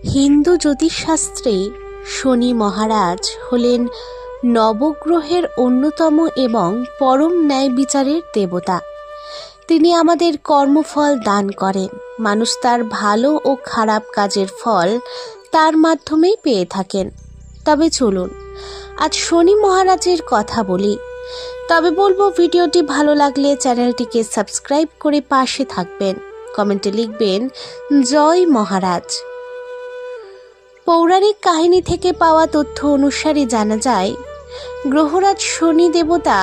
হিন্দু জ্যোতিষশাস্ত্রে শনি মহারাজ হলেন নবগ্রহের অন্যতম এবং পরম ন্যায় বিচারের দেবতা। তিনি আমাদের কর্মফল দান করেন। মানুষ তার ভালো ও খারাপ কাজের ফল তার মাধ্যমেই পেয়ে থাকেন। তবে চলুন আজ শনি মহারাজের কথা বলি। তবে বলবো, ভিডিওটি ভালো লাগলে চ্যানেলটিকে সাবস্ক্রাইব করে পাশে থাকবেন। কমেন্টে লিখবেন জয় মহারাজ। পৌরাণিক কাহিনী থেকে পাওয়া তথ্য অনুসারে জানা যায়, গ্রহরাজ শনি দেবতা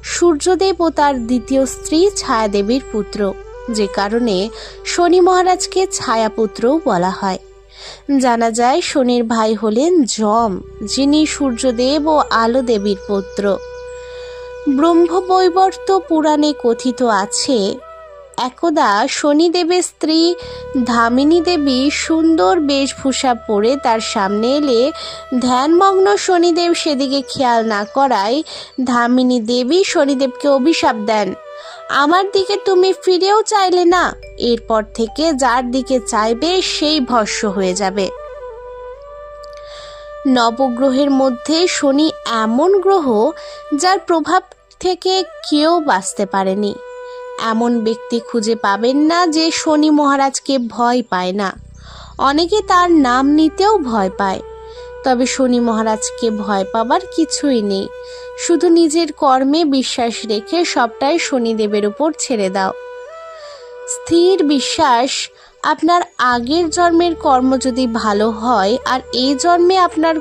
সূর্যদেব ও তার দ্বিতীয় স্ত্রী ছায়াদেবীর পুত্র, যে কারণে শনি মহারাজকে ছায়াপুত্রও বলা হয়। জানা যায় শনির ভাই হলেন যম, যিনি সূর্যদেব ও আলো দেবীর পুত্র। ব্রহ্মবৈবর্ত পুরাণে কথিত আছে, একদা শনিদেবের স্ত্রী ধামিনী দেবী সুন্দর বেশভূষা পরে তার সামনে এলে ধ্যানমগ্ন শনিদেব সেদিকে খেয়াল না করায় ধামিনী দেবী শনিদেবকে অভিশাপ দেন, আমার দিকে তুমি ফিরেও চাইলে না, এরপর থেকে যার দিকে চাইবে সেই ভস্ম হয়ে যাবে। নবগ্রহের মধ্যে শনি এমন গ্রহ যার প্রভাব থেকে কেউ বাঁচতে পারেনি। এমন ব্যক্তি খুঁজে পাবেন না যে শনি মহারাজকে ভয় পায় না। অনেকে তার নাম নিতেও ভয় পায়। তবে শনি মহারাজকে ভয় পাবার কিছুই নেই। শুধু নিজের কর্মে বিশ্বাস রেখে সবটাই শনিদেবের উপর ছেড়ে দাও। স্থির বিশ্বাস, আপনার আগের জন্মের কর্ম যদি ভালো হয় আর এই জন্মে আপনার